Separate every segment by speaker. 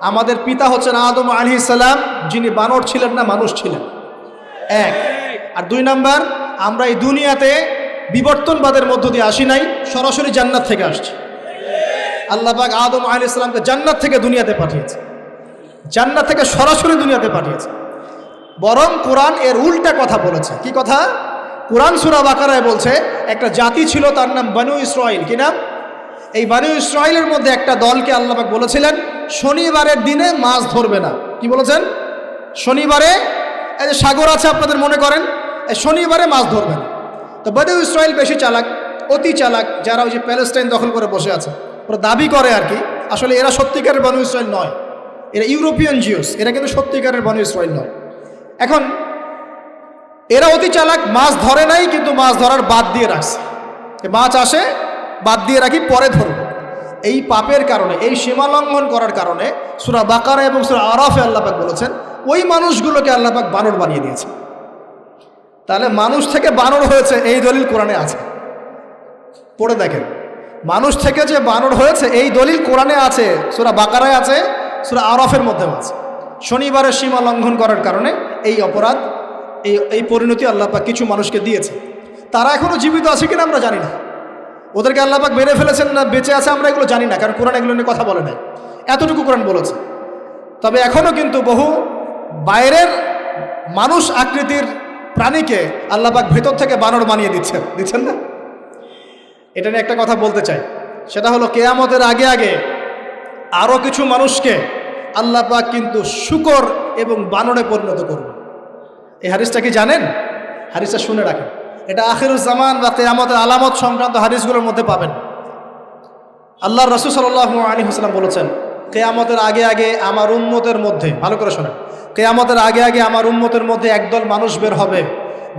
Speaker 1: আমাদের পিতা হচ্ছেন আদম আলাইহিস সালাম, যিনি বানর ছিলেন না, মানুষ ছিলেন। এক। আর দুই নাম্বার, আমরা এই দুনিয়াতে বিবর্তনবাদের মধ্য দিয়ে আসি নাই, সরাসরি জান্নাত থেকে আসছি। আল্লাহ পাক আদম আলাইহিস সালামকে জান্নাত থেকে দুনিয়াতে পাঠিয়েছে, জান্নাত থেকে সরাসরি দুনিয়াতে পাঠিয়েছে। বরং কোরআন এর উল্টা কথা বলেছে। কি কথা? কোরআন সূরা বাকারায় বলছে একটা জাতি ছিল, তার নাম বনু ইসরাইল। কি নাম? এই বনু ইসরাইলের মধ্যে একটা দলকে আল্লাহ পাক বলেছিলেন শনিবারের দিনে মাছ ধরবে না। কি বলেছেন? শনিবারে, এই যে সাগর আছে আপনাদের মনে করেন, এই শনিবারে মাছ ধরবে না। তো বনু ইসরাইল বেশি চালাক, অতি চালাক, যারা ওই যে প্যালেস্টাইন দখল করে বসে আছে, ওরা দাবি করে আর কি, আসলে এরা সত্যিকারের বনু ইসরাইল নয়, এরা ইউরোপিয়ান জিউস, এরা কিন্তু সত্যিকারের বনু ইসরাইল নয়। এখন এরা অতি চালাক, মাছ ধরে নাই, কিন্তু মাছ ধরার বাদ দিয়ে রাখছে। মাছ আসে, বাদ দিয়ে রাখি, পরে ধরব। এই পাপের কারণে, এই সীমা লঙ্ঘন করার কারণে সূরা বাকারা এবং সূরা আরাফে আল্লাহ পাক বলেছেন ওই মানুষগুলোকে আল্লাহ পাক বানর বানিয়ে দিয়েছে। তাহলে মানুষ থেকে বানর হয়েছে এই দলিল কোরআনে আছে, পড়ে দেখেন। মানুষ থেকে যে বানর হয়েছে এই দলিল কোরআনে আছে, সূরা বাকারায় আছে, সূরা আরাফের মধ্যেও আছে। শনিবারের সীমা লঙ্ঘন করার কারণে এই অপরাধ, এই পরিণতি আল্লাহ পাক কিছু মানুষকে দিয়েছে। তারা এখনও জীবিত আছে কিনা আমরা জানি না, ওদেরকে আল্লাহ পাক মেরে ফেলেছেন না বেঁচে আছে আমরা এগুলো জানি না, কারণ কোরআন এগুলো নিয়ে কথা বলে নাই। এতটুকু কোরআন বলেছে। তবে এখনও কিন্তু বহু বাইরের মানুষ আকৃতির প্রাণীকে আল্লাহ পাক ভেতর থেকে বানর বানিয়ে দিচ্ছেন না। এটা নিয়ে একটা কথা বলতে চাই, সেটা হলো কিয়ামতের আগে আগে আরও কিছু মানুষকে আল্লাহ পাক কিন্তু শূকর এবং বানরে পরিণত করবে। এই হাদিসটা কি জানেন? হাদিসটা শুনে রাখেন, এটা আখিরুজ জামান বা কিয়ামতের আলামত সংক্রান্ত হাদিসগুলোর মধ্যে পাবেন। আল্লাহর রাসূল সাল্লাল্লাহু আলাইহি ওয়াসাল্লাম বলেছেন কিয়ামতের আগে আগে আমার উম্মতের মধ্যে, ভালো করে শোনেন, কিয়ামতের আগে আগে আমার উম্মতের মধ্যে একদল মানুষ বের হবে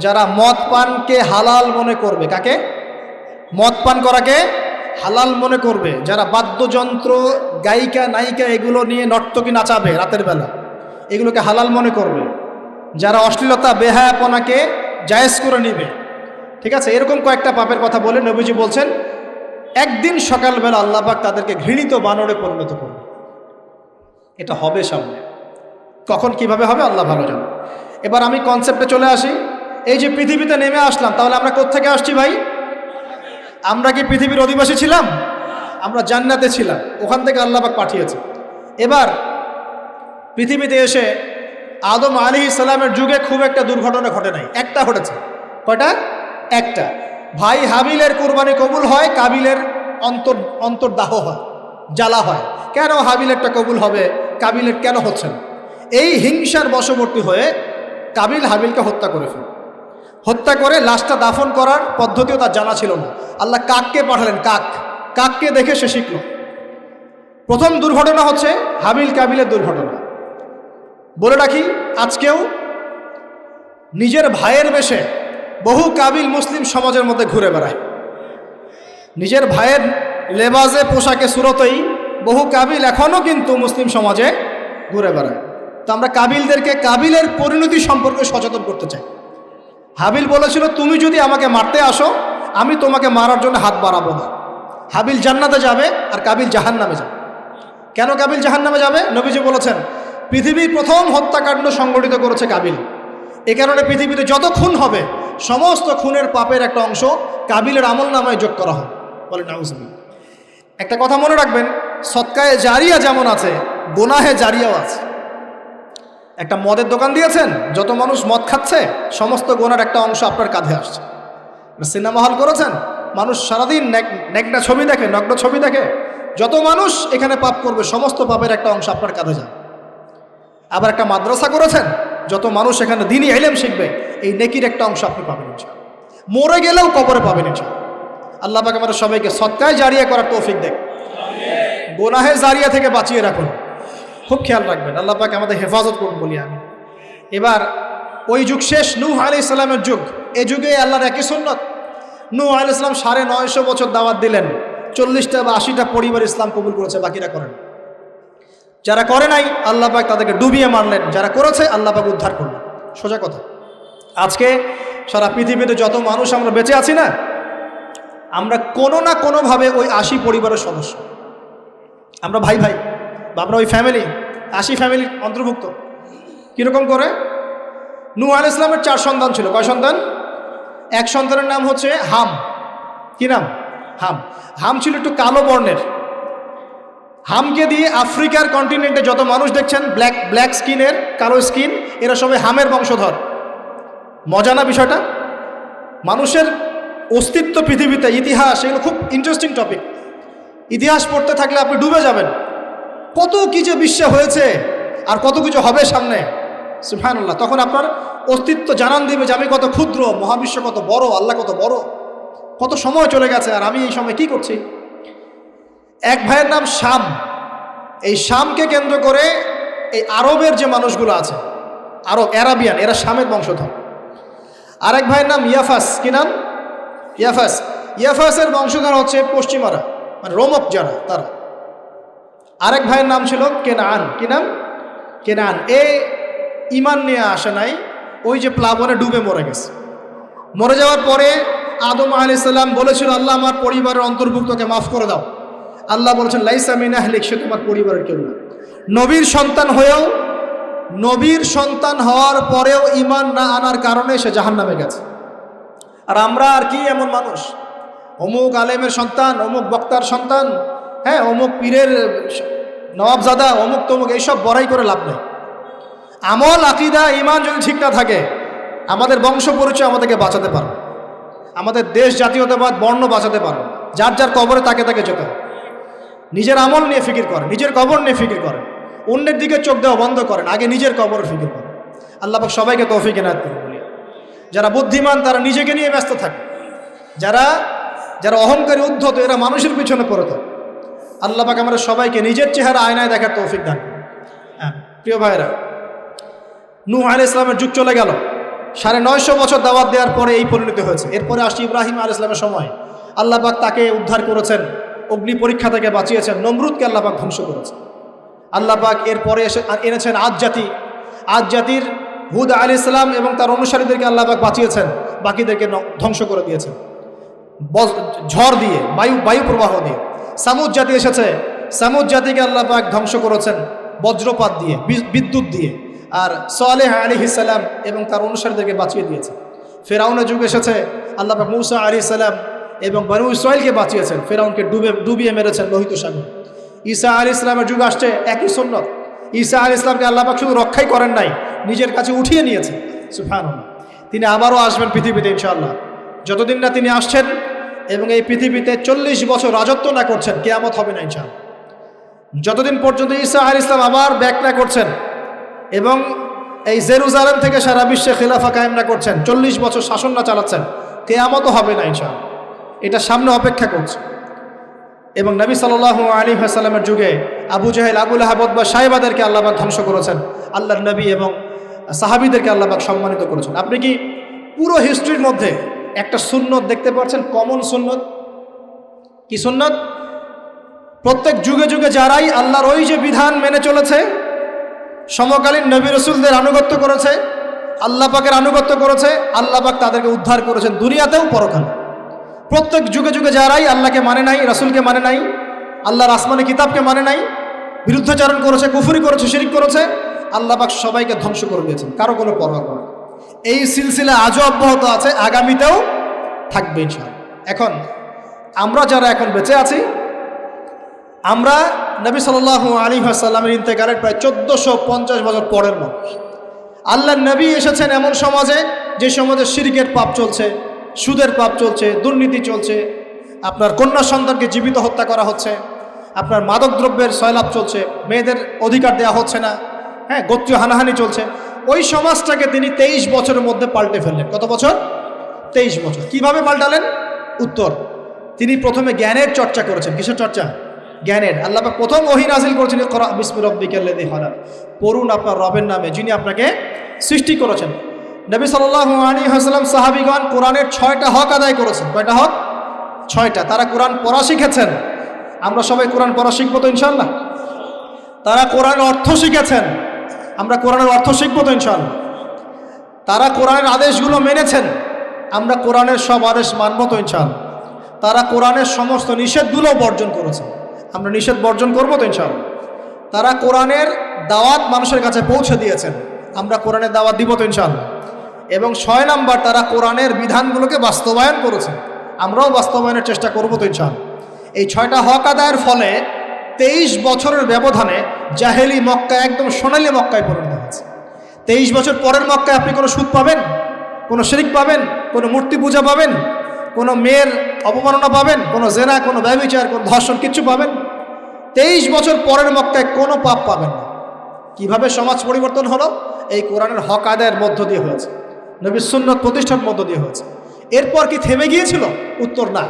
Speaker 1: যারা মদ পানকে হালাল মনে করবে। কাকে? মদ পান করাকে হালাল মনে করবে। যারা বাদ্যযন্ত্র, গায়িকা, নায়িকা এগুলো নিয়ে নর্তকী নাচাবে রাতের বেলা, এগুলোকে হালাল মনে করবে। যারা অশ্লীলতা, বেহায়াপনাকে জায়েজ করে নিবে। ঠিক আছে, এরকম কয়েকটা পাপের কথা বলে নবীজি বলছেন একদিন সকালবেলা আল্লাহ পাক তাদেরকে ঘৃণিত বানরে পরিণত করবে। এটা হবে সামনে, কখন কিভাবে হবে আল্লাহ ভালো জানে। এবার আমি কনসেপ্টে চলে আসি। এই যে পৃথিবীতে নেমে আসলাম, তাহলে আমরা কোত্থেকে আসছি ভাই? আমরা কি পৃথিবীর অধিবাসী ছিলাম? আমরা জান্নাতে ছিলাম, ওখান থেকে আল্লাহ পাক পাঠিয়েছে। এবার পৃথিবীতে এসে আদম আলাইহিস সালামের যুগে খুব একটা দুর্ঘটনা ঘটে নাই, একটা ঘটেছে। কয়টা? একটা। ভাই হাবিলের কুরবানি কবুল হয়, কাবিলের অন্তর্দাহ হয়, জ্বালা হয়। কেন হাবিলেরটা কবুল হবে, কাবিলের কেন হচ্ছে না? এই হিংসার বশবর্তী হয়ে কাবিল হাবিলকে হত্যা করে ফেলে। হত্যা করে লাশটা দাফন করার পদ্ধতিও তার জানা ছিল না। আল্লাহ কাককে পাঠালেন, কাককে দেখে সে শিখল। প্রথম দুর্ঘটনা হচ্ছে হাবিল কাবিলের দুর্ঘটনা। বলে রাখি, আজকেও নিজের ভাইয়ের বেশে বহু কাবিল মুসলিম সমাজের মধ্যে ঘুরে বেড়ায়। নিজের ভাইয়ের লেবাসে, পোশাকে, সুরতেই বহু কাবিল এখনও কিন্তু মুসলিম সমাজে ঘুরে বেড়ায়। তো আমরা কাবিলদেরকে কাবিলের পরিণতি সম্পর্কে সচেতন করতে চাই। হাবিল বলেছিল তুমি যদি আমাকে মারতে আসো, আমি তোমাকে মারার জন্য হাত বাড়াবো না। হাবিল জান্নাতে যাবে আর কাবিল জাহান্নামে যাবে। কেন কাবিল জাহান্নামে যাবে? নবীজি বলেছেন পৃথিবীর প্রথম হত্যাকাণ্ড সংগঠিত করেছে কাবিল। এ কারণে পৃথিবীতে যত খুন হবে সমস্ত খুনের পাপের একটা অংশ কাবিলের আমল নামায় যোগ করা হবে। বলে নাউজুবিল্লাহ। একটা কথা মনে রাখবেন, সদকায়ে জারিয়া যেমন আছে, গুনাহে জারিয়াও আছে। একটা মদের দোকান দিয়েছেন, যত মানুষ মদ খাচ্ছে সমস্ত গুনার একটা অংশ আপনার কাঁধে আসছে। সিনেমা হল করেছেন, মানুষ সারাদিন নেকড়া ছবি দেখে, নগ্ন ছবি দেখে, যত মানুষ এখানে পাপ করবে সমস্ত পাপের একটা অংশ আপনার কাঁধে যাবে। আবার একটা মাদ্রাসা করেছেন, যত মানুষ এখানে দ্বীনি ইলম শিখবে এই নেকির একটা অংশ আপনি পাবেন ইনশাআল্লাহ। মরে গেলেও কবরে পাবেন ইনশাআল্লাহ। আল্লাহ পাক আমাদের সবাইকে সদকায়ে জারিয়া করার তৌফিক দেন, গুনাহে জারিয়া থেকে বাঁচিয়ে রাখুন। খুব খেয়াল রাখবেন, আল্লাহ পাক আমাদের হেফাজত করুন বলি আমি। এবার ওই যুগ শেষ, নূহ আলাইহিস সালামের যুগ। এই যুগে আল্লাহর একই সুন্নত। নূহ আলাইহিস সালাম 950 বছর দাওয়াত দিলেন, 40টা বা 80টা পরিবার ইসলাম কবুল করেছে, বাকিরা করেন। যারা করে নাই আল্লাহ পাক তাদেরকে ডুবিয়ে মারলেন, যারা করেছে আল্লাহ পাক উদ্ধার করলেন। সোজা কথা। আজকে সারা পৃথিবীতে যত মানুষ আমরা বেঁচে আছি না, আমরা কোনো না কোনোভাবে ওই 80 পরিবারের সদস্য। আমরা ভাই ভাই বা আমরা ওই ফ্যামিলি। 80 ফ্যামিলির অন্তর্ভুক্ত। কীরকম করে? নূহ আলাইহিস সালামের 4 সন্তান ছিল। কয় সন্তান? এক সন্তানের নাম হচ্ছে হাম। কি নাম? হাম। হাম ছিল একটু কালো বর্ণের। হামকে দিয়ে আফ্রিকার কন্টিনেন্টে যত মানুষ দেখছেন ব্ল্যাক স্কিনের, কালো স্কিন, এরা সবাই হামের বংশধর। মজা না বিষয়টা? মানুষের অস্তিত্ব পৃথিবীতে, ইতিহাস, এগুলো খুব ইন্টারেস্টিং টপিক। ইতিহাস পড়তে থাকলে আপনি ডুবে যাবেন। কত কি যে বিশ্বে হয়েছে আর কত কিছু হবে সামনে, সুবহানাল্লাহ। তখন আপনার অস্তিত্ব জানান দিবে যে আমি কত ক্ষুদ্র, মহাবিশ্ব কত বড়, আল্লাহ কত বড়, কত সময় চলে গেছে আর আমি এই সময় কি করছি। এক ভাইয়ের নাম শাম। এই শামকে কেন্দ্র করে এই আরবের যে মানুষগুলো আছে, আরব, অ্যারাবিয়ান, এরা শামের বংশধর। আরেক ভাইয়ের নাম ইয়াফাস। কি নাম? ইয়াফাস। ইয়াফাসের বংশধর হচ্ছে পশ্চিমারা, মানে রোমক যারা, তারা। আরেক ভাইয়ের নাম ছিল কেনান। কি নাম? কেনান। ইমান নিয়ে আসে নাই, ওই যে প্লাবনে ডুবে মরে গেছে। মরে যাওয়ার পরে আদম আলাইহিস সালাম বলেছিল, আল্লাহ আমার পরিবারের অন্তর্ভুক্তকে মাফ করে দাও। আল্লাহ বলেছেন, লাইসা মিন আহলিক, সে তোমার পরিবারের কেউ না। নবীর সন্তান হয়েও, নবীর সন্তান হওয়ার পরেও ইমান না আনার কারণে সে জাহান্নামে গেছে। আর আমরা আর কি এমন মানুষ, অমুক আলেমের সন্তান, অমুক বক্তার সন্তান, হ্যাঁ, অমুক পীরের নবাবজাদা, অমুক তমুক, এইসব বড়াই করে লাভ নেই। আমল, আকীদা, ইমান যদি ঠিক না থাকে, আমাদের বংশ পরিচয় আমাদেরকে বাঁচাতে পারবে, আমাদের দেশ, জাতীয়তাবাদ, বর্ণ বাঁচাতে পারবে। যার যার কবরে তাকে তাকে যেতে হবে। নিজের আমল নিয়ে ফিকির করেন, নিজের কবর নিয়ে ফিকির করেন, অন্যের দিকে চোখ দেওয়া বন্ধ করেন, আগে নিজের কবর ফিকির করেন। আল্লাহ পাক সবাইকে তৌফিক এনায়েত করুন। বলি, যারা বুদ্ধিমান তারা নিজেকে নিয়ে ব্যস্ত থাকে, যারা অহংকারী, উদ্ধত, এরা মানুষের পিছনে পড়ে থাকে। আল্লাহ পাক আমরা সবাইকে নিজের চেহারা আয়নায় দেখার তৌফিক দান করুন। হ্যাঁ প্রিয় ভাইরা, নূহ আলাইহিস সালামের যুগ চলে গেল, 950 বছর দাওয়াত দেওয়ার পরে এই পরিণতি হয়েছে। এরপরে আসছে ইব্রাহিম আলাইহিস সালামের সময়। আল্লাহ পাক তাকে উদ্ধার করেছেন, অগ্নি পরীক্ষা থেকে বাঁচিয়েছেন, নমরুদকে আল্লাহ পাক ধ্বংস করেছেন। আল্লাহ পাক এরপরে এনেছেন আদ জাতি। আদ জাতির হুদ আলাইহিস সালাম এবং তার অনুসারীদেরকে আল্লাহ পাক বাঁচিয়েছেন, বাকিদেরকে ধ্বংস করে দিয়েছেন ঝড় দিয়ে, বায়ু প্রবাহ দিয়ে। সামুদ জাতি এসেছে, সামুদ জাতিকে আল্লাহ পাক ধ্বংস করেছেন বজ্রপাত দিয়ে, বিদ্যুৎ দিয়ে। আর সালেহ আলাইহিস সালাম এবং তার অনুসারীদেরকে বাঁচিয়ে দিয়েছে। ফেরাউনের যুগ এসেছে, আল্লাহ পাক মূসা আলাইহিস সালাম এবং বনু ইসরাইলকে বাঁচিয়েছেন, ফেরাউনকে ডুবিয়ে মেরেছেন লোহিত সাগর। ঈসা আলাইহিস সালামের যুগ আসছে, একই সুন্নত। ঈসা আলাইহিস সালামকে আল্লাহ পাক শুধু রক্ষাই করেন নাই, নিজের কাছে উঠিয়ে নিয়েছেন। সুবহানাল্লাহ। তিনি আবারও আসবেন পৃথিবীতে ইনশাআল্লাহ। যতদিন না তিনি আসছেন এবং এই পৃথিবীতে 40 বছর রাজত্ব না করছেন, কিয়ামত হবে না ইনশাআল্লাহ। যতদিন পর্যন্ত ঈসা আলাইহিস সালাম আবার ব্যাক না করছেন এবং এই জেরুজালেম থেকে সারা বিশ্বে খিলাফা কায়েম না করছেন, 40 বছর শাসন না চালাচ্ছেন, কিয়ামতও হবে না ইনশাআল্লাহ। এটা সামনে অপেক্ষা করছে। এবং নবী সাল্লাল্লাহু আলাইহি ওয়াসাল্লামের যুগে আবু জাহেল, আবু লাহাব বা সাহেবাদেরকে আল্লাহ পাক ধ্বংস করেছেন, আল্লাহর নবী এবং সাহাবীদেরকে আল্লাহ পাক সম্মানিত করেছেন। আপনি কি পুরো হিস্ট্রির মধ্যে একটা সুন্নত দেখতে পাচ্ছেন, কমন সুন্নত? কি সুন্নত? প্রত্যেক যুগে যুগে যারাই আল্লাহর ওই যে বিধান মেনে চলেছে, সমকালীন নবী রাসূলদের আনুগত্য করেছে, আল্লাহ পাকের আনুগত্য করেছে, আল্লাহ পাক তাদেরকে উদ্ধার করেছেন দুনিয়াতেও পরকালে। প্রত্যেক যুগে যুগে যারাই আল্লাহকে মানে নাই, রাসূলকে মানে নাই, আল্লাহর আসমানি কিতাবকে মানে নাই, বিরুদ্ধাচরণ করেছে, কুফরি করেছে, শিরক করেছে, আল্লাহ পাক সবাইকে ধ্বংস করে দিয়েছেন, কারো কোনো পরোয়া করে। এই সিলসিলা আজও অব্যাহত আছে, আগামীতেও থাকবে ইনশাআল্লাহ। এখন আমরা যারা এখন বেঁচে আছি, আমরা নবী সাল্লাল্লাহু আলাইহি ওয়াসাল্লামের ইন্তেকালের প্রায় 1450 বছর পরের মানুষ। আল্লাহর নবী এসেছেন এমন সমাজে, যে সমাজে শিরকের পাপ চলছে, সুদের পাপ চলছে, দুর্নীতি চলছে, আপনার কন্যা সন্তানকে জীবিত হত্যা করা হচ্ছে, আপনার মাদকদ্রব্যের সয়লাভ চলছে, মেয়েদের অধিকার দেওয়া হচ্ছে না, হ্যাঁ, গোত্রীয় হানাহানি চলছে। ওই সমাজটাকে তিনি 23 বছরের মধ্যে পাল্টে ফেললেন। কত বছর? 23 বছর। কিভাবে পাল্টালেন? উত্তর, তিনি প্রথমে জ্ঞানের চর্চা করেছেন। কিসের চর্চা? জ্ঞানের। আল্লাহ পাক প্রথম ওহী নাযিল করেছেন, ইকরা বিসমি রাব্বিকাল্লাযী খালাক, পড়ুন আপনার রবের নামে যিনি আপনাকে সৃষ্টি করেছেন। নবী সাল্লাল্লাহু আলাইহি ওয়াসাল্লাম, সাহাবীগণ কোরআনের 6টা হক আদায় করেছেন। কয়টা হক? 6টা। তারা কোরআন পড়া শিখেছেন। আমরা সবাই কোরআন পড়া শিখবো তো ইনশাআল্লাহ? তারা কোরআনের অর্থ শিখেছেন। আমরা কোরআনের অর্থ শিখবো তো ইনশাআল্লাহ? তারা কোরআনের আদেশগুলো মেনেছেন। আমরা কোরআনের সব আদেশ মানব তো ইনশাআল্লাহ? তারা কোরআনের সমস্ত নিষেধগুলো বর্জন করেছেন। আমরা নিষেধ বর্জন করবো তো ইনশাআল্লাহ? তারা কোরআনের দাওয়াত মানুষের কাছে পৌঁছে দিয়েছেন। আমরা কোরআনের দাওয়াত দিব তো ইনশাআল্লাহ। এবং 6 নাম্বার, তারা কোরআনের বিধানগুলোকে বাস্তবায়ন করেছেন। আমরাও বাস্তবায়নের চেষ্টা করবো তো ইনশাআল্লাহ। এই 6টা হক আদায়ের ফলে 23 বছরের ব্যবধানে জাহেলি মক্কা একদম সোনালী মক্কায় পরিণত হয়েছে। 23 বছর পরের মক্কায় আপনি কোনো সুদ পাবেন, কোনো শিরক পাবেন, কোনো মূর্তি পূজা পাবেন, কোনো মেয়ের অবমাননা পাবেন, কোনো জেনা, কোনো ব্যভিচার, কোনো ধর্ষণ, কিচ্ছু পাবেন? 23 বছর পরের মক্কায় কোনো পাপ পাবেন না। কিভাবে সমাজ পরিবর্তন হলো? এই কোরআনের হক আদায়ের মধ্য দিয়ে হয়েছে, নবীর সুন্নাত প্রতিষ্ঠার মধ্য দিয়ে হয়েছে। এরপর কি থেমে গিয়েছিল? উত্তর না।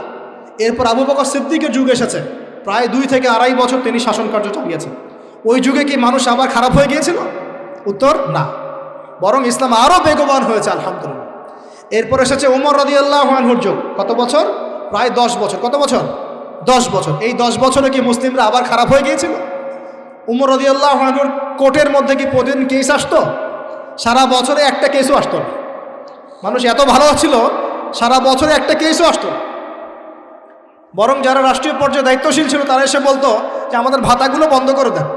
Speaker 1: এরপর আবু বকর সিদ্দিকের যুগ এসেছে, প্রায় 2 থেকে আড়াই বছর তিনি শাসন কার্য চালিয়েছেন। ওই যুগে কি মানুষ আবার খারাপ হয়ে গিয়েছিল? উত্তর না, বরং ইসলাম আরও বেগবান হয়েছে আলহামদুলিল্লাহ। এরপর এসেছে উমর রাদিয়াল্লাহু আনহুর যুগ। কত বছর? প্রায় 10 বছর। কত বছর? 10 বছর। এই 10 বছরে কি মুসলিমরা আবার খারাপ হয়ে গিয়েছিল? উমর রাদিয়াল্লাহু আনহুর কোর্টের মধ্যে কি প্রতিদিন কেস আসতো? সারা বছরে একটা কেসও আসতো না। মানুষ এত ভালো ছিল, সারা বছরে একটা কেসও আসতো না। বরং যারা রাষ্ট্রীয় পর্যায়ে দায়িত্বশীল ছিল তারা এসে বলতো যে আমাদের ভাতাগুলো বন্ধ করে দেন,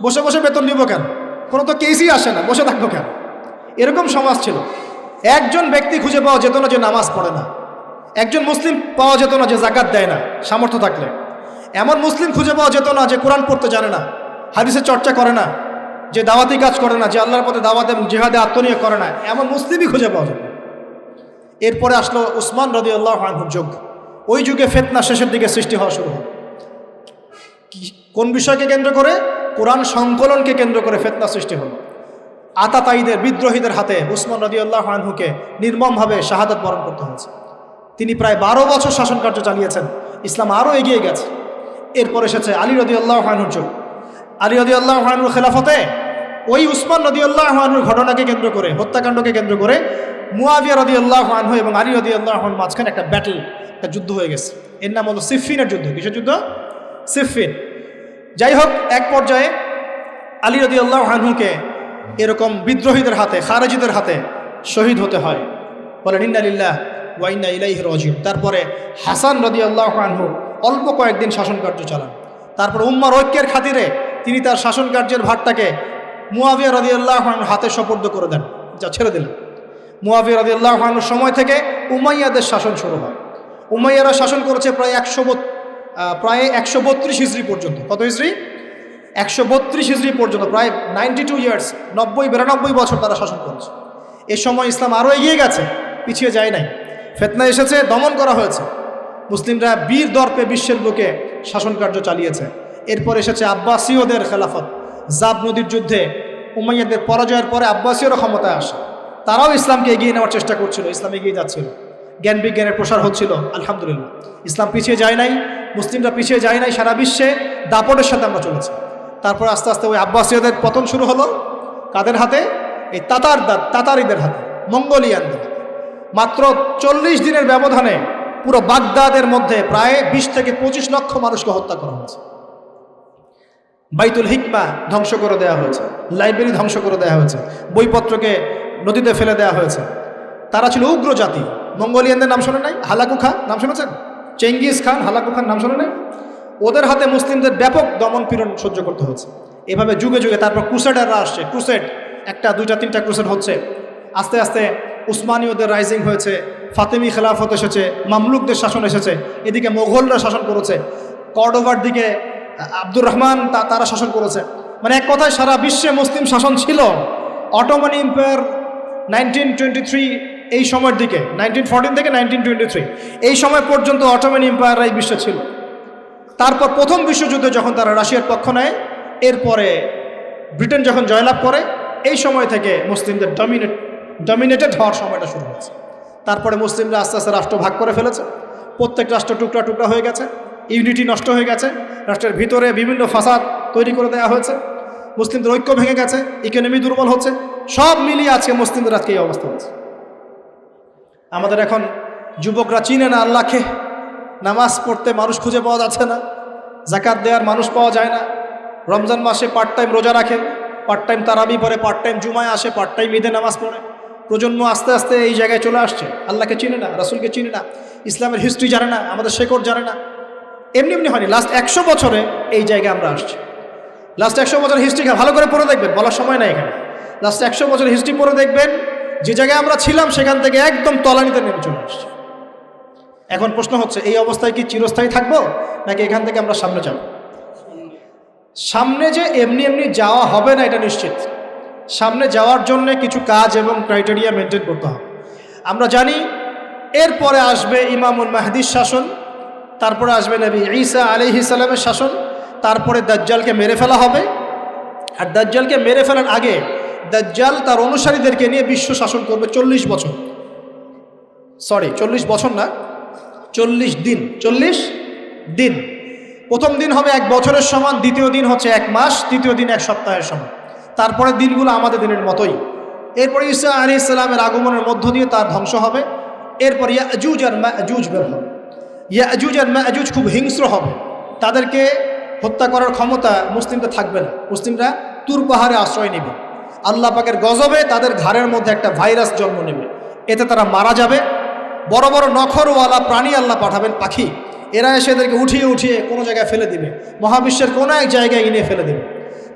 Speaker 1: বসে বসে বেতন নিব কেন, কোনো তো কেসই আসে না, বসে থাকবো কেন? এরকম সমাজ ছিল। একজন ব্যক্তি খুঁজে পাওয়া যেত না যে নামাজ পড়ে না, একজন মুসলিম পাওয়া যেত না যে যাকাত দেয় না সামর্থ্য থাকলে, এমন মুসলিম খুঁজে পাওয়া যেত না যে কোরআন পড়তে জানে না, হাদিসের চর্চা করে না, যে দাওয়াতি কাজ করে না, যে আল্লাহর পথে দাওয়াত এবং জিহাদে আত্মনিয়োগ করে না, এমন মুসলিমই খুঁজে পাওয়া যেত। এরপরে আসলো উসমান রাদিয়াল্লাহু আনহুর যুগ। ওই যুগে ফিতনা শেষের দিকে সৃষ্টি হওয়া শুরু হল। কোন বিষয়কে কেন্দ্র করে? কোরআন সংকলনকে কেন্দ্র করে ফিতনা সৃষ্টি হল। আতাতায়ীদের, বিদ্রোহীদের হাতে উসমান রাদিয়াল্লাহু আনহুকে নির্মমভাবে শাহাদাত বরণ করতে হয়েছে। তিনি প্রায় 12 বছর শাসন কার্য চালিয়েছেন। ইসলাম আরও এগিয়ে গেছে। এরপর এসেছে আলী রাদিয়াল্লাহু আনহুর যুগ। আলী রাদিয়াল্লাহু আনহুর খেলাফতে ওই উসমান রাদিয়াল্লাহু আনহুর ঘটনাকে কেন্দ্র করে, হত্যাকাণ্ডকে কেন্দ্র করে মুয়াবিয়া রাদিয়াল্লাহু আনহু এবং আলী রাদিয়াল্লাহু আনহুর মাঝখানে একটা ব্যাটল, একটা যুদ্ধ হয়ে গেছে। এর নাম হলো সিফফিনের যুদ্ধ। কিসের যুদ্ধ? সিফফিন। যাই হোক, এক পর্যায়ে আলী রাদিয়াল্লাহু আনহুকে এরকম বিদ্রোহীদের হাতে, খারেজিদের হাতে শহীদ হতে হয়। বলেন ইন্না লিল্লাহি ওয়া ইন্না ইলাইহি রাজিউন। তারপরে হাসান রাদিয়াল্লাহু আনহু অল্প কয়েকদিন শাসন কার্য চালান। তারপর উম্মার ঐক্যের খাতিরে তিনি তার শাসন কার্যের ভারটাকে মুয়াবিয়া রাদিয়াল্লাহু আনহুর হাতে সোপর্দ করে দেন, যা ছেড়ে দিলেন। মুয়াবিয়া রাদিয়াল্লাহু আনহুর সময় থেকে উমাইয়াদের শাসন শুরু হয়। উমাইয়ারা শাসন করেছে প্রায় 132 হিজরি পর্যন্ত। কত হিজরি? 132 হিজরি পর্যন্ত, প্রায় 92 ইয়ার্স, 92 বছর তারা শাসন করেছে। এ সময় ইসলাম আরও এগিয়ে গেছে, পিছিয়ে যায় নাই। ফিতনা এসেছে, দমন করা হয়েছে। মুসলিমরা বীর দর্পে বিশ্বের বুকে শাসন কার্য চালিয়েছে। এরপর এসেছে আব্বাসীয়দের খেলাফত। জাব নদীর যুদ্ধে উমাইয়াদের পরাজয়ের পরে আব্বাসীয়রা ক্ষমতায় আসে। তারাও ইসলামকে এগিয়ে নেওয়ার চেষ্টা করছিল, ইসলাম এগিয়ে যাচ্ছিল, জ্ঞান বিজ্ঞানের প্রসার হচ্ছিল। আলহামদুলিল্লাহ, ইসলাম পিছিয়ে যায় নাই, মুসলিমরা পিছিয়ে যায় নাই। সারা বিশ্বে দাপটের সাথে আমরা চলেছি। তারপর আস্তে আস্তে ওই আব্বাসীয়দের পতন শুরু হলো। কাদের হাতে? এই তাতারিদের হাতে, মঙ্গোলিয়ানদের হাতে। মাত্র 40 দিনের ব্যবধানে পুরো বাগদাদের মধ্যে প্রায় 20 থেকে 25 লক্ষ মানুষকে হত্যা করা হয়েছে। বাইতুল হিকমা ধ্বংস করে দেওয়া হয়েছে, লাইব্রেরি ধ্বংস করে দেওয়া হয়েছে, বইপত্রকে নদীতে ফেলে দেওয়া হয়েছে। তারা ছিল উগ্র জাতি। মঙ্গোলিয়ানদের নাম শোনেন নাই? হালাকু খান নাম শুনেছেন? চেঙ্গিস খান, হালাকু খান নাম শোনেন নাই? ওদের হাতে মুসলিমদের ব্যাপক দমন পীড়ন সহ্য করতে হচ্ছে। এভাবে যুগে যুগে তারপর ক্রুসেডাররা আসছে। ক্রুসেড 1টা 2টা 3টা ক্রুসেড হচ্ছে। আস্তে আস্তে উসমানীয়দের রাইজিং হয়েছে, ফাতেমি খেলাফত এসেছে, মামলুকদের শাসন এসেছে, এদিকে মোগলরা শাসন করেছে, কর্ডোভার দিকে আব্দুর রহমান তারা শাসন করেছে। মানে এক কথায় সারা বিশ্বে মুসলিম শাসন ছিল। অটোমান এম্পায়ার 1923 এই সময়ের দিকে, 1914 থেকে 1923 এই সময় পর্যন্ত অটোমান এম্পায়াররাই বিশ্বে ছিল। তারপর প্রথম বিশ্বযুদ্ধে যখন তারা রাশিয়ার পক্ষ নেয়, এরপরে ব্রিটেন যখন জয়লাভ করে, এই সময় থেকে মুসলিমদের ডমিনেটেড হওয়ার সময়টা শুরু হয়েছে। তারপরে মুসলিমরা আস্তে আস্তে রাষ্ট্র ভাগ করে ফেলেছে। প্রত্যেক রাষ্ট্র টুকরা টুকরা হয়ে গেছে, ইউনিটি নষ্ট হয়ে গেছে, রাষ্ট্রের ভিতরে বিভিন্ন ফাসাদ তৈরি করে দেওয়া হয়েছে, মুসলিমদের ঐক্য ভেঙে গেছে, ইকোনমি দুর্বল হচ্ছে। সব মিলিয়ে আজকে মুসলিমদের আজকে এই অবস্থা হচ্ছে। আমাদের এখন যুবকরা চিনে না আল্লাহকে, নামাজ পড়তে মানুষ খুঁজে পাওয়া যাচ্ছে না, যাকাত দেওয়ার মানুষ পাওয়া যায় না। রমজান মাসে পার্ট টাইম রোজা রাখে, পার্ট টাইম তারাবি পড়ে, পার্ট টাইম জুমায় আসে, পার্ট টাইম ঈদে নামাজ পড়ে। প্রজন্ম আস্তে আস্তে এই জায়গায় চলে আসছে। আল্লাহকে চিনে না, রাসূলকে চিনে না, ইসলামের হিস্ট্রি জানে না, আমাদের শেকড় জানে না। এমনি এমনি হয়নি, লাস্ট 100 বছরে এই জায়গায় আমরা আসছি। লাস্ট 100 বছর হিস্ট্রি ভালো করে পড়ে দেখবেন, বলার সময় নাই এখানে। লাস্ট 100 বছর হিস্ট্রি পড়ে দেখবেন যে জায়গায় আমরা ছিলাম সেখান থেকে একদম তলানিতে নেমে চলে আসছি। এখন প্রশ্ন হচ্ছে, এই অবস্থায় কি চিরস্থায়ী থাকবো নাকি এখান থেকে আমরা সামনে যাব? সামনে যে এমনি এমনি যাওয়া হবে না এটা নিশ্চিত। সামনে যাওয়ার জন্য কিছু কাজ এবং ক্রাইটেরিয়া মেনটেন করতে হবে। আমরা জানি এরপরে আসবে ইমামুল মাহদির শাসন, তারপরে আসবে নবী ঈসা আলাইহিস সালামের শাসন, তারপরে দাজ্জালকে মেরে ফেলা হবে। আর দাজ্জালকে মেরে ফেলার আগে দাজ্জাল তার অনুসারীদেরকে নিয়ে বিশ্ব শাসন করবে 40 বছর। 40 বছর না, 40 দিন। 40 দিন। প্রথম দিন হবে 1 বছরের সমান, দ্বিতীয় দিন হচ্ছে 1 মাস, তৃতীয় দিন 1 সপ্তাহের সমান। তারপরে দিনগুলো আমাদের দিনের মতোই। এরপর ঈসা আলাইহিস সালামের আগমনের মধ্য দিয়ে তার ধ্বংস হবে। এরপর ইয়াজুজ আর মাজুজ বের হবে। ইয়াজুজ আর মাজুজ খুব হিংস্র হবে, তাদেরকে হত্যা করার ক্ষমতা মুসলিমদের থাকবে না। মুসলিমরা তুর পাহাড়ে আশ্রয় নেবে। আল্লাহ পাকের গজবে তাদের ঘাড়ের মধ্যে একটা ভাইরাস জন্ম নেবে, এতে তারা মারা যাবে। বড় বড় নখরওয়ালা প্রাণী আল্লাহ পাঠাবেন, পাখি, এরা এসে এদেরকে উঠিয়ে উঠিয়ে কোনো জায়গায় ফেলে দিবে, মহাবিশ্বের কোনো এক জায়গায় এনে ফেলে দেবে।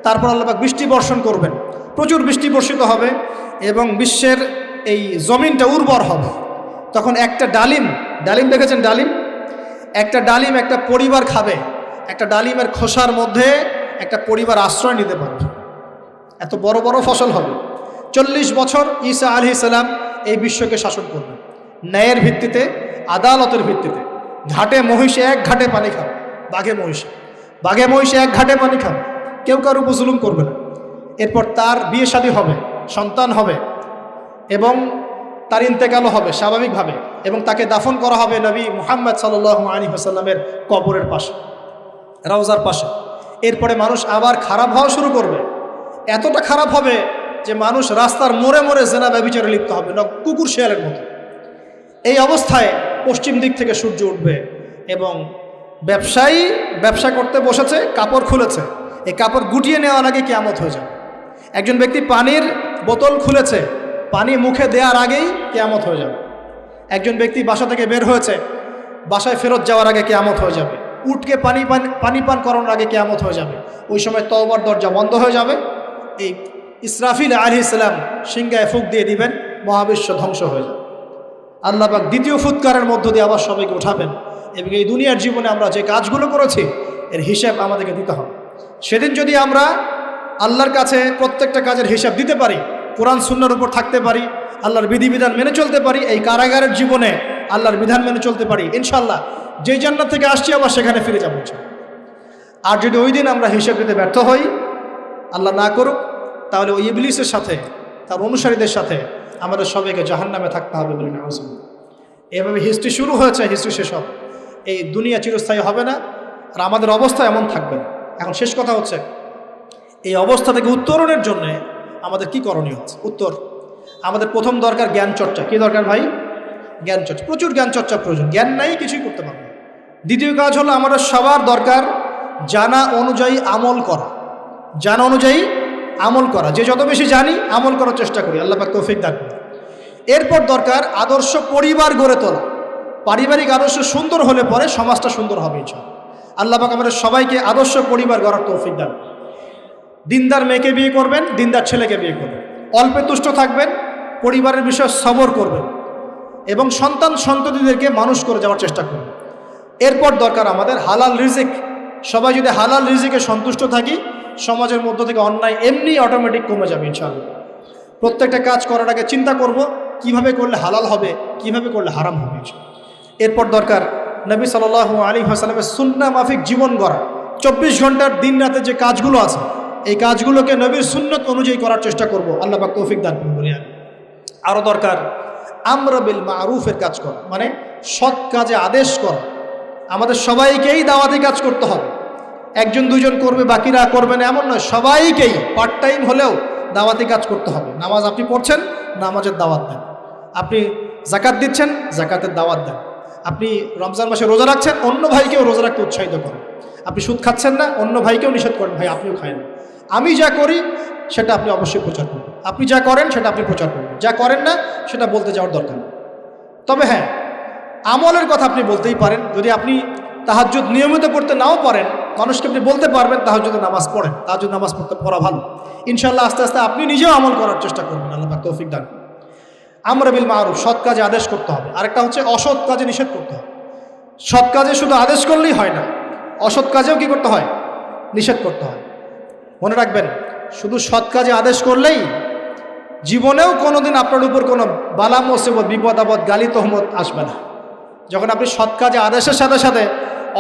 Speaker 1: তারপর আল্লাহ পাক বৃষ্টি বর্ষণ করবেন, প্রচুর বৃষ্টি বর্ষিত হবে এবং বিশ্বের এই জমিনটা উর্বর হবে। তখন একটা ডালিম দেখেছেন ডালিম? একটা ডালিম একটা পরিবার খাবে। একটা ডালিমের খোসার মধ্যে একটা পরিবার আশ্রয় নিতে পারবে। এত বড় বড় ফসল হবে। 40 বছর ঈসা আলাইহিস সালাম এই বিশ্বকে শাসন করবেন ন্যায়ের ভিত্তিতে, আদালতের ভিত্তিতে। ঘাটে মহিষে 1 ঘাটে পানি খাবে, বাঘে মহিষে 1 ঘাটে পানি খাবে, কেউ কারোর উপর জুলুম করবে না। এরপর তার বিয়ে শাদী হবে, সন্তান হবে এবং তার ইন্তেকালও হবে স্বাভাবিকভাবে, এবং তাকে দাফন করা হবে নবী মুহাম্মদ সাল্লাল্লাহু আলাইহি ওয়াসাল্লামের কবরের পাশে, রওজার পাশে। এরপরে মানুষ আবার খারাপ হওয়া শুরু করবে। এতটা খারাপ হবে যে মানুষ রাস্তার মোড়ে মোড়ে জেনা ব্যভিচারে লিপ্ত হবে, না কুকুর শেয়ালের মতো। এই অবস্থায় পশ্চিম দিক থেকে সূর্য উঠবে এবং ব্যবসায়ী ব্যবসা করতে বসেছে, কাপড় খুলেছে, এই কাপড় গুটিয়ে নেওয়ার আগে কিয়ামত হয়ে যাবে। একজন ব্যক্তি পানির বোতল খুলেছে, পানি মুখে দেওয়ার আগেই কিয়ামত হয়ে যাবে। একজন ব্যক্তি বাসা থেকে বের হয়েছে, বাসায় ফেরত যাওয়ার আগে কিয়ামত হয়ে যাবে। উটকে পানি পান করানোর আগে কিয়ামত হয়ে যাবে। ওই সময় তওবার দরজা বন্ধ হয়ে যাবে। এই ইসরাফিল আলাইহিস সালাম সিংহায় ফুঁক দিয়ে দিবেন, মহাবিশ্ব ধ্বংস হয়ে যাবে। আল্লাহ পাক দ্বিতীয় ফুৎকারের মধ্য দিয়ে আবার সবাইকে উঠাবেন এবং এই দুনিয়ার জীবনে আমরা যে কাজগুলো করেছি এর হিসাব আমাদেরকে দিতে হবে। সেদিন যদি আমরা আল্লাহর কাছে প্রত্যেকটা কাজের হিসাব দিতে পারি, কোরআন সুন্নাহর উপর থাকতে পারি, আল্লাহর বিধিবিধান মেনে চলতে পারি, এই কারাগারের জীবনে আল্লাহর বিধান মেনে চলতে পারি, ইনশাআল্লাহ যেই জান্নাত থেকে আসছি আবার সেখানে ফিরে যাবো। আর যদি ওই দিন আমরা হিসাব দিতে ব্যর্থ হই, আল্লাহ না করুক, তাহলে ওই ইবলিসের সাথে, তার অনুসারীদের সাথে আমাদের সবাইকে জাহান্নামে থাকতে হবে বলে না। এভাবে হিস্ট্রি শুরু হয়েছে, হিস্ট্রি শেষ হবে। এই দুনিয়া চিরস্থায়ী হবে না, আর আমাদের অবস্থা এমন থাকবে না। এখন শেষ কথা হচ্ছে, এই অবস্থা থেকে উত্তরণের জন্যে আমাদের কি করণীয় আছে? উত্তর, আমাদের প্রথম দরকার জ্ঞান চর্চা। কি দরকার ভাই? জ্ঞান চর্চা। প্রচুর জ্ঞান চর্চা প্রয়োজন, জ্ঞান নাই কিছুই করতে পারবে না। দ্বিতীয় কাজ হলো আমাদের সবার দরকার জানা অনুযায়ী আমল করা। জানা অনুযায়ী আমল করা, যে যত বেশি জানি আমল করার চেষ্টা করি, আল্লাহ পাক তৌফিক দান করুন। এরপর দরকার আদর্শ পরিবার গড়ে তোলা। পারিবারিক আদর্শ সুন্দর হলে পরে সমাজটা সুন্দর হবে ইনশাআল্লাহ। আল্লাহ পাক আমাদের সবাইকে আদর্শ পরিবার গড়ার তৌফিক দান। দিনদার মেয়েকে বিয়ে করবেন, দিনদার ছেলেকে বিয়ে করবেন, অল্পে তুষ্ট থাকবেন, পরিবারের বিষয়ে সবর করবেন এবং সন্ততিদেরকে মানুষ করে যাওয়ার চেষ্টা করবেন। এরপর দরকার আমাদের হালাল রিজিক। সবাই যদি হালাল রিজিকে সন্তুষ্ট থাকি, সমাজের মধ্য থেকে অন্যায় এমনি অটোমেটিক কমে যাবে ইনশাআল্লাহ। প্রত্যেকটা কাজ করার আগে চিন্তা করব কিভাবে করলে হালাল হবে, কিভাবে করলে হারাম হবে। এরপর দরকার নবী সাল্লাল্লাহু আলাইহি ওয়াসাল্লামের সুন্নাহ মাফিক জীবন গড়া। 24 ঘন্টার দিন রাতে যে কাজগুলো আছে, এই কাজগুলোকে নবীর সুন্নত অনুযায়ী করার চেষ্টা করব, আল্লাহ পাক তৌফিক দান করুন বলে। আরও দরকার আমর বিল মারুফের কাজ করা, মানে সৎ কাজে আদেশ করা। আমাদের সবাইকেই দাওয়াতি কাজ করতে হবে। একজন দুজন করবে, বাকিরা করবে না এমন নয়, সবাইকেই পার্ট টাইম হলেও দাওয়াতি কাজ করতে হবে। নামাজ আপনি পড়ছেন, নামাজের দাওয়াত দেন। আপনি জাকাত দিচ্ছেন, জাকাতের দাওয়াত দেন। আপনি রমজান মাসে রোজা রাখছেন, অন্য ভাইকেও রোজা রাখতে উৎসাহিত করেন। আপনি সুদ খাচ্ছেন না, অন্য ভাইকেও নিষেধ করেন, ভাই আপনিও খায়েন। আমি যা করি সেটা আপনি অবশ্যই প্রচার করবেন, আপনি যা করেন সেটা আপনি প্রচার করবেন, যা করেন না সেটা বলতে যাওয়ার দরকার নেই। তবে হ্যাঁ, আমলের কথা আপনি বলতেই পারেন। যদি আপনি তাহাজ্জুদ নিয়মিত করতে নাও পারেন, মানুষকে আপনি বলতে পারবেন তাহাজ্জুদ নামাজ পড়েন, তাহাজ্জুদ নামাজ পড়া ভালো। ইনশাআল্লাহ আস্তে আস্তে আপনি নিজেও আমল করার চেষ্টা করবেন। আল্লাহ পাক তৌফিক দান। আমর বিল মারুফ, সৎ কাজে আদেশ করতে হবে। আরেকটা হচ্ছে অসৎ কাজে নিষেধ করতে হবে। সৎ কাজে শুধু আদেশ করলেই হয় না, অসৎ কাজেও কি করতে হয়? নিষেধ করতে হয়। মনে রাখবেন, শুধু সৎ কাজে আদেশ করলেই জীবনেও কোনোদিন আপনার উপর কোনো বালা মুসিবত, বিপদ আপদ, গালি তহমত আসবে না। যখন আপনি সৎ কাজে আদেশের সাথে সাথে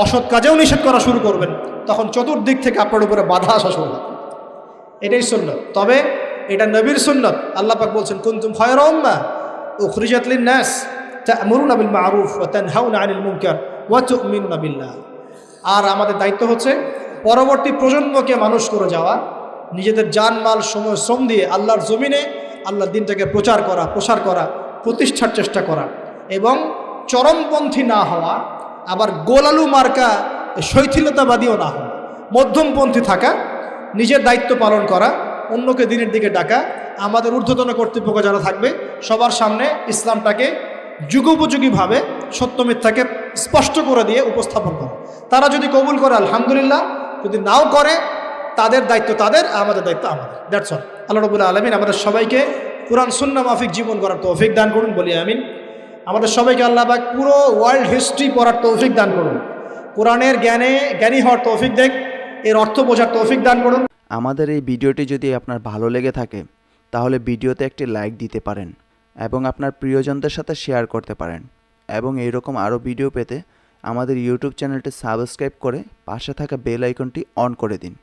Speaker 1: অসৎ কাজেও নিষেধ করা শুরু করবেন, তখন চতুর্দিক থেকে আপনার উপরে বাধা আসা শুরু হবে। এটাই সুন্নত। তবে এটা নবীর সুন্নত। আল্লাহ পাক বলছেন, কুনতুম খায়রা উম্মাহ উখরিজাত লিন-নাস তা'মুরুনা বিল মা'রুফ ওয়া তানহাউনা আনিল মুনকার ওয়া তু'মিনুনা বিল্লাহ। আর আমাদের দায়িত্ব হচ্ছে পরবর্তী প্রজন্মকে মানুষ করে যাওয়া, নিজেদের জানমাল, সময়, শ্রম দিয়ে আল্লাহর জমিনে আল্লাহর দিনটাকে প্রচার করা, প্রসার করা, প্রতিষ্ঠার চেষ্টা করা, এবং চরমপন্থী না হওয়া, আবার গোলালু মার্কা শৈথিলতাবাদীও না হওয়া, মধ্যমপন্থী থাকা, নিজের দায়িত্ব পালন করা, অন্যকে দিনের দিকে ডাকা, আমাদের ঊর্ধ্বতন কর্তৃপক্ষ যারা থাকবে সবার সামনে ইসলামটাকে যুগোপযোগীভাবে সত্য মিথ্যাকে স্পষ্ট করে দিয়ে উপস্থাপন করা। তারা যদি কবুল করে আলহামদুলিল্লাহ, যদি নাও করে তাদের দায়িত্ব তাদের, আমাদের দায়িত্ব আমাদের। That's all. আল্লাহ রাব্বুল আলামিন আমাদের সবাইকে কুরআন সুন্নাহ মাফিক জীবন গড়ার তৌফিক দান করুন, বলি আমিন। আমাদের সবাইকে আল্লাহ পাক পুরো ওয়ার্ল্ড হিস্ট্রি পড়ার তৌফিক দান করুন, কোরআনের জ্ঞানী হওয়ার তৌফিক দেন, এর অর্থ বোঝার তৌফিক দান করুন।
Speaker 2: আমাদের এই ভিডিওটি যদি আপনার ভালো লেগে থাকে তাহলে ভিডিওতে একটি লাইক দিতে পারেন এবং আপনার প্রিয়জনদের সাথে শেয়ার করতে পারেন, এবং এইরকম আরও ভিডিও পেতে আমাদের ইউটিউব চ্যানেলটি সাবস্ক্রাইব করে পাশে থাকা বেল আইকনটি অন করে দিন।